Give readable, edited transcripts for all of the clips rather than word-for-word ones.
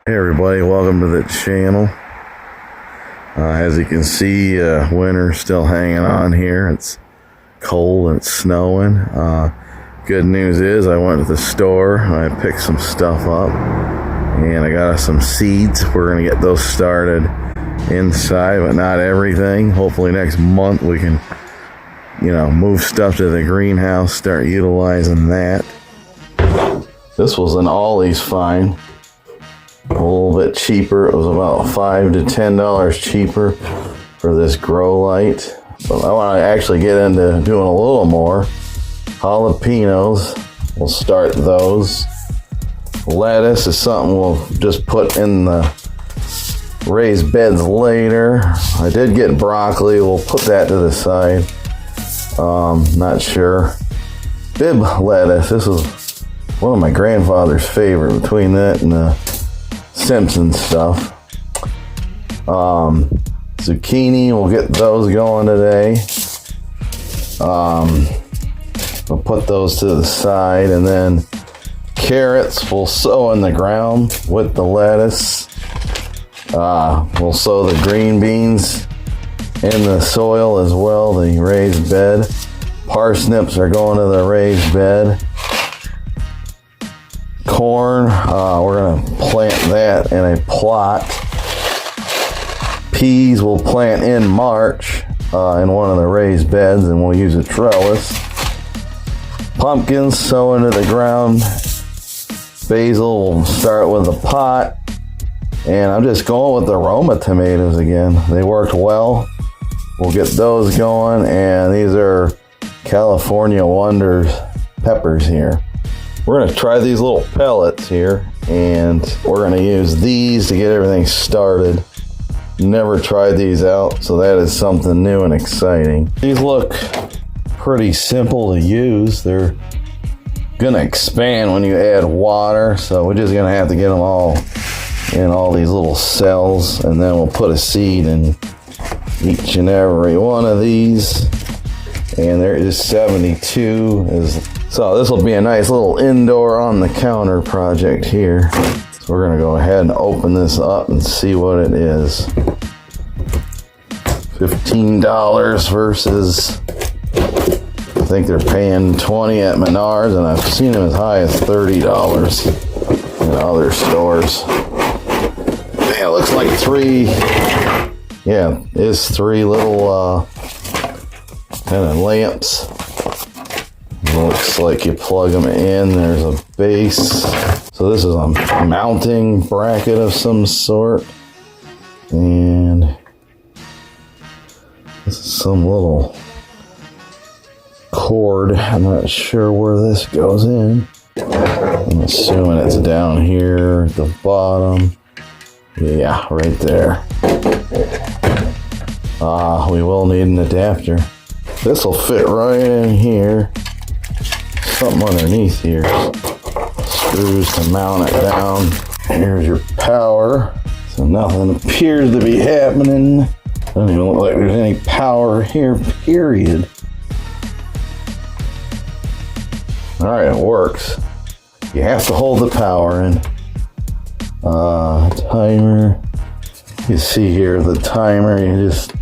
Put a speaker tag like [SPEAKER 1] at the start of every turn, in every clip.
[SPEAKER 1] Hey everybody, welcome to the channel. As you can see, winter's still hanging on here. It's cold and it's snowing. Good news is I went to the store, I picked some stuff up, and I got us some seeds. We're going to get those started inside, but not everything. Hopefully next month we can, move stuff to the greenhouse, start utilizing that. This was an Ollie's find. A little bit cheaper. It was about $5 to $10 cheaper for this grow light. But I want to actually get into doing a little more. Jalapenos, we'll start those. Lettuce is something we'll just put in the raised beds later. I did get broccoli. We'll put that to the side. Not sure. Bib lettuce. This is one of my grandfather's favorite, between that and the Simpson stuff. Zucchini, we'll get those going today. We'll put those to the side, and then carrots we'll sow in the ground with the lettuce. We'll sow the green beans in the soil as well, the raised bed. Parsnips are going to the raised bed. Corn, we're going to plant that in a plot. Peas we'll plant in March in one of the raised beds, and we'll use a trellis. Pumpkins sow into the ground. Basil we'll start with a pot. And I'm just going with the Roma tomatoes again. they worked well. We'll get those going, and these are California Wonders peppers here. We're going to try these little pellets here, and we're going to use these to get everything started. Never tried these out, so that is something new and exciting. These look pretty simple to use. They're going to expand when you add water, so we're just going to have to get them all in all these little cells, and then we'll put a seed in each and every one of these. And there is 72. So this will be a nice little indoor on the counter project here. So we're gonna go ahead and open this up and see what it is. $15 versus, I think they're paying $20 at Menards, and I've seen them as high as $30 in other stores. Man, it looks like three little kind of lamps. Looks like you plug them in. There's a base. So this is a mounting bracket of some sort. And this is some little cord. I'm not sure where this goes in. I'm assuming it's down here at the bottom. Yeah, right there. We will need an adapter. This will fit right in here. Something underneath here. Screws to mount it down. Here's your power. So nothing appears to be happening. Doesn't even look like there's any power here, period. Alright, it works. You have to hold the power in. Timer. You see here the timer. You just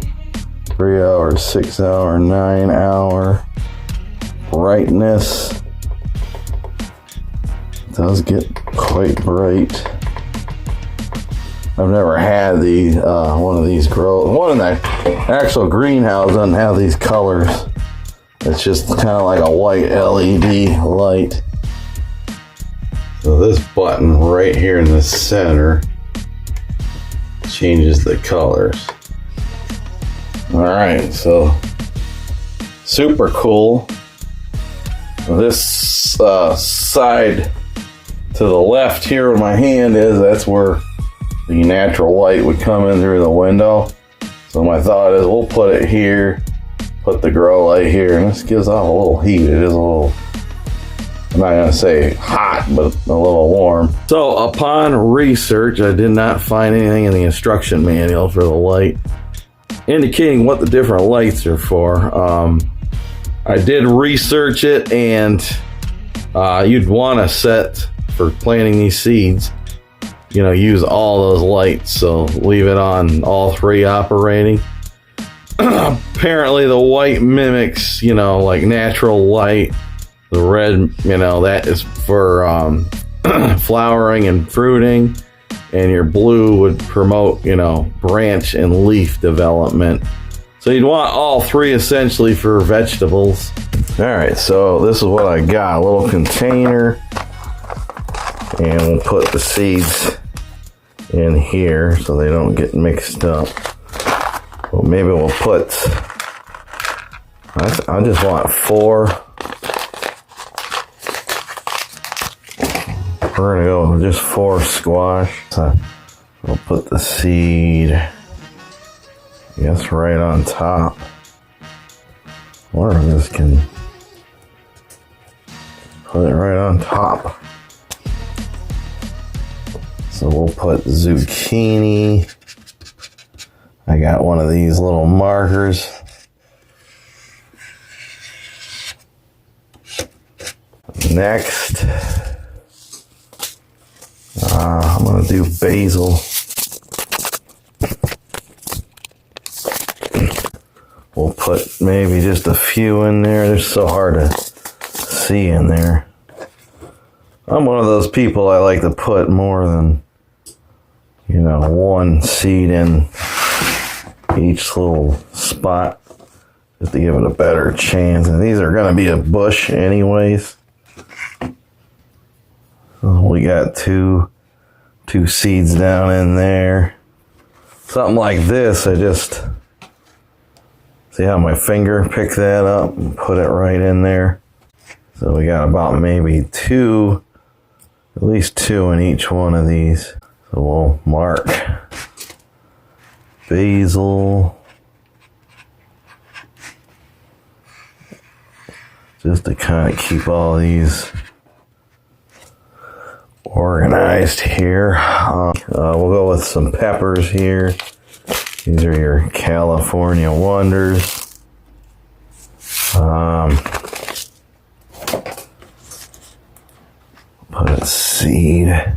[SPEAKER 1] 3 hour, 6 hour, 9 hour. Brightness. It does get quite bright. I've never had one of these grow. One in the actual greenhouse doesn't have these colors. It's just kind of like a white LED light. So this button right here in the center changes the colors. Alright, so super cool. This side to the left here where my hand is, that's where the natural light would come in through the window. So my thought is we'll put it here, put the grow light here, and this gives off a little heat. It is a little, I'm not going to say hot, but a little warm. So upon research, I did not find anything in the instruction manual for the light indicating what the different lights are for. I did research it, and you'd want to set for planting these seeds. use all those lights. So leave it on all three operating. Apparently the white mimics, like natural light. The red, that is for flowering and fruiting. And your blue would promote, branch and leaf development. So you'd want all three essentially for vegetables. All right, so this is what I got, a little container. And we'll put the seeds in here so they don't get mixed up. Well, maybe we'll put, I just want 4. We're gonna go with just 4 squash. So we'll put the seed, I guess, right on top. Or I just can put it right on top. So we'll put zucchini. I got one of these little markers. Next, I'm going to do basil. We'll put maybe just a few in there. They're so hard to see in there. I'm one of those people, I like to put more than, 1 seed in each little spot just to give it a better chance. And these are going to be a bush anyways. So we got two seeds down in there. Something like this, I just see how my finger picked that up and put it right in there. So we got about maybe 2, at least 2 in each one of these. So we'll mark basil, just to kind of keep all these organized here. We'll go with some peppers here. These are your California Wonders. Put a seed.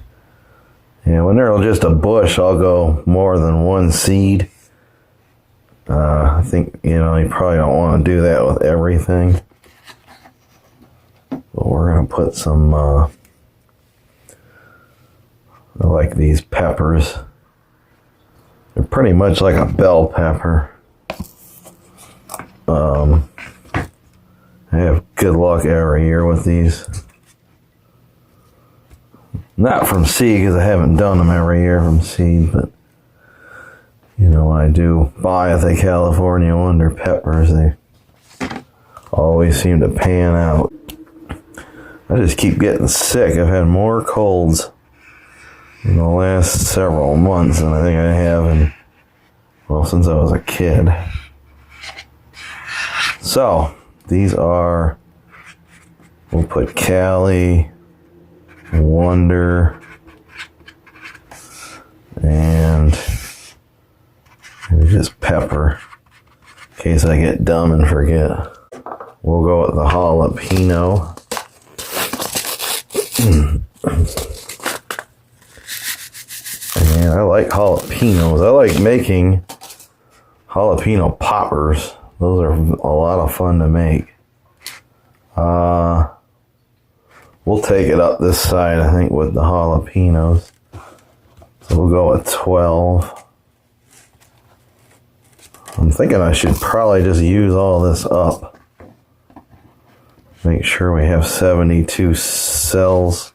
[SPEAKER 1] Yeah, when they're just a bush, I'll go more than 1 seed. I think, you probably don't want to do that with everything. But we're going to put some, I like these peppers. They're pretty much like a bell pepper. I have good luck every year with these. Not from seed, because I haven't done them every year from seed, but when I do buy the California Wonder peppers, they always seem to pan out. I just keep getting sick. I've had more colds in the last several months than I think I have since I was a kid. So, these are, we'll put Cali, Wonder, and maybe just pepper, in case I get dumb and forget. We'll go with the jalapeno. And I like jalapenos. I like making jalapeno poppers. Those are a lot of fun to make. We'll take it up this side, I think, with the jalapenos. So we'll go with 12. I'm thinking I should probably just use all this up. Make sure we have 72 cells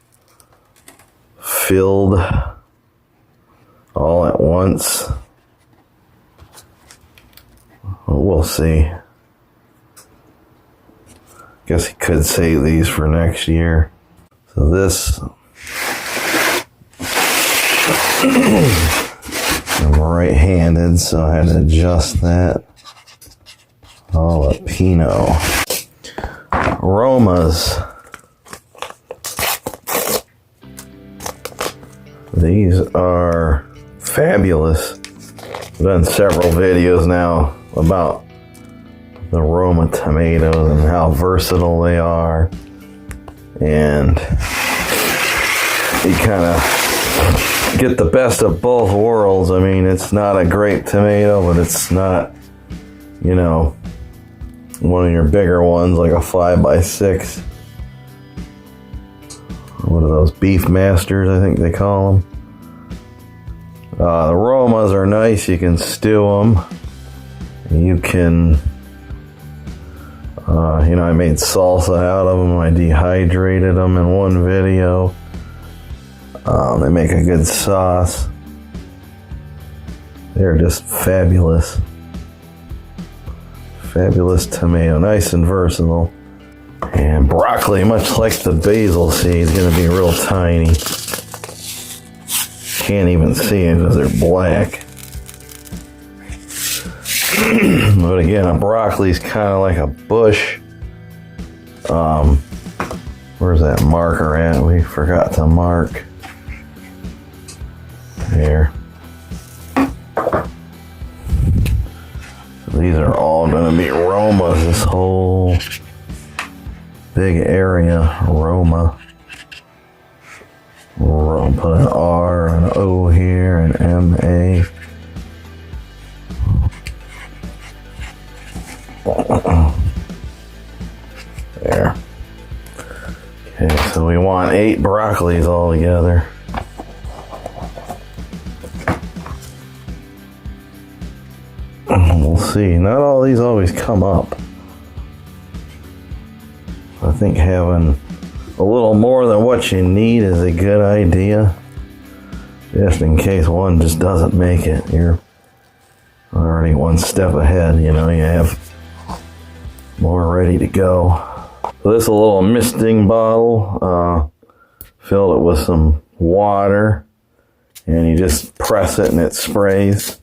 [SPEAKER 1] filled all at once. Well, we'll see. Guess he could save these for next year. So this, I'm right-handed, so I had to adjust that. Jalapeno. Aromas. These are fabulous. I've done several videos now about the Roma tomatoes and how versatile they are. And you kind of get the best of both worlds. I mean, it's not a grape tomato, but it's not, you know, one of your bigger ones like a 5x6. What are those, beef masters, I think they call them. The aromas are nice. You can stew them. You can, you know, I made salsa out of them. I dehydrated them in one video. They make a good sauce. They're just fabulous. Fabulous tomato, nice and versatile. And broccoli, much like the basil seed, is going to be real tiny. Can't even see it because they're black. But again, a broccoli is kind of like a bush. Where's that marker at? We forgot to mark. There. These are all going to be aromas, this whole big area, aroma. We'll put an R, an O here, an M-A. There. Okay, so we want 8 broccolis all together. We'll see. Not all these always come up. I think having a little more than what you need is a good idea. Just in case one just doesn't make it. You're already one step ahead, you know, you have more ready to go. So this is a little misting bottle. Filled it with some water. And you just press it and it sprays.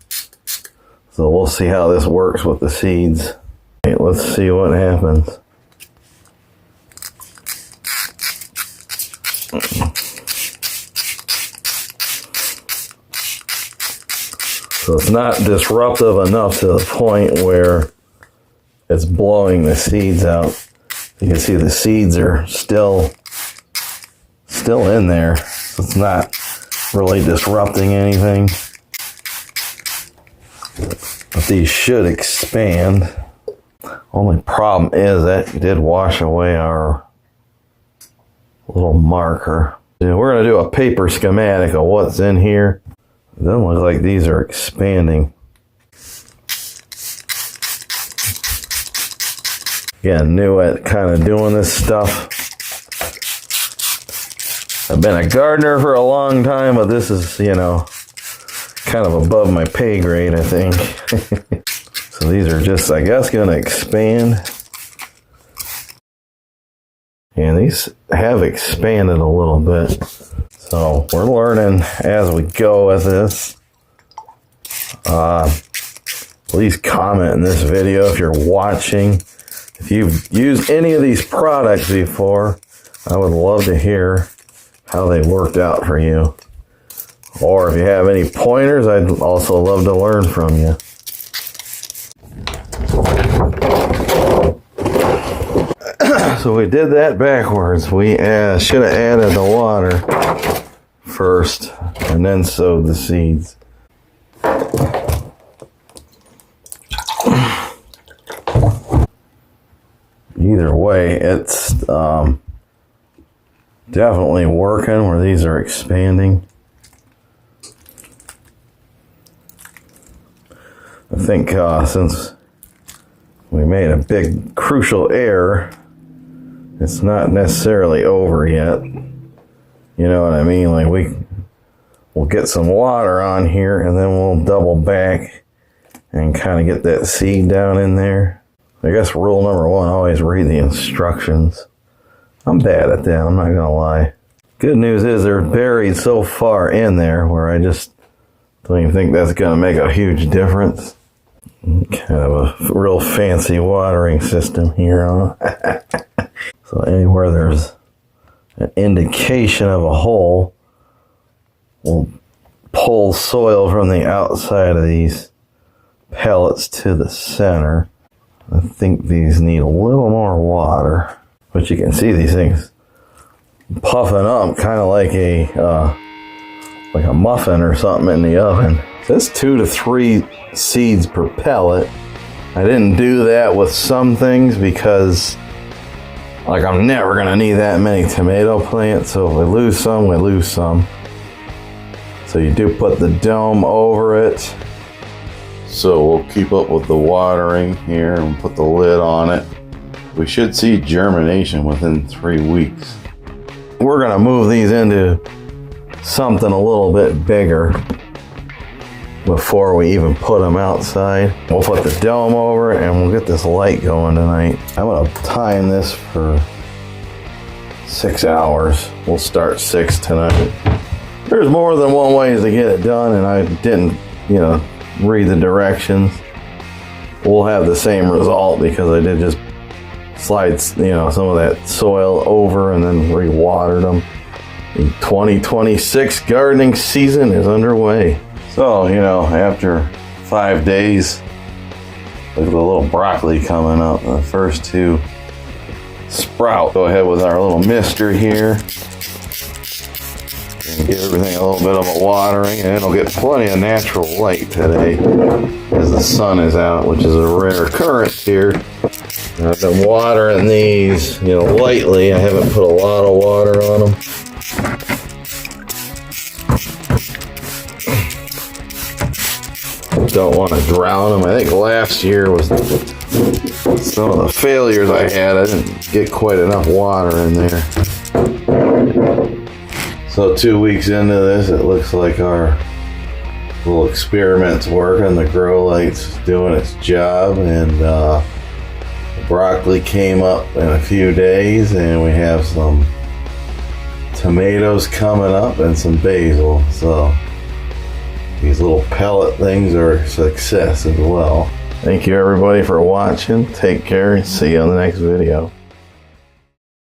[SPEAKER 1] So we'll see how this works with the seeds. Okay, let's see what happens. So it's not disruptive enough to the point where it's blowing the seeds out. You can see the seeds are still in there. So it's not really disrupting anything. But these should expand. Only problem is that did wash away our little marker. We're going to do a paper schematic of what's in here. It doesn't look like these are expanding. Again, new at kind of doing this stuff. I've been a gardener for a long time, but this is, you know, kind of above my pay grade, I think. So these are just, I guess, going to expand. And these have expanded a little bit. So we're learning as we go with this. Please comment in this video if you're watching. If you've used any of these products before, I would love to hear how they worked out for you. Or if you have any pointers, I'd also love to learn from you. So we did that backwards. We should have added the water first and then sowed the seeds. Either way, it's definitely working where these are expanding. I think since we made a big crucial error, it's not necessarily over yet. You know what I mean? Like we'll get some water on here and then we'll double back and kind of get that seed down in there. I guess rule number 1, always read the instructions. I'm bad at that, I'm not gonna lie. Good news is they're buried so far in there where I just don't even think that's gonna make a huge difference. Kind of a real fancy watering system here, huh? So anywhere there's an indication of a hole, we'll pull soil from the outside of these pellets to the center. I think these need a little more water, but you can see these things puffing up kind of like a like a muffin or something in the oven. It says 2 to 3 seeds per pellet. I didn't do that with some things because like I'm never gonna need that many tomato plants, so if we lose some, we lose some. So you do put the dome over it. So we'll keep up with the watering here and put the lid on it. We should see germination within 3 weeks. We're gonna move these into something a little bit bigger before we even put them outside. We'll put the dome over it and we'll get this light going tonight. I'm gonna time this for 6 hours. We'll start 6 tonight. There's more than one way to get it done, and I didn't, read the directions. We'll have the same result because I did just slide, some of that soil over and then re-watered them. The 2026 gardening season is underway. So, after 5 days, look at the little broccoli coming up. The first 2 sprout. Go ahead with our little mister here. And give everything a little bit of a watering, and it'll get plenty of natural light today as the sun is out, which is a rare occurrence here. And I've been watering these, lightly. I haven't put a lot of water on them. Don't want to drown them. I think last year was some of the failures I had. I didn't get quite enough water in there. So 2 weeks into this, it looks like our little experiment's working. The grow light's doing its job, and the broccoli came up in a few days, and we have some tomatoes coming up and some basil. So these little pellet things are a success as well. Thank you everybody for watching. Take care and see you on the next video.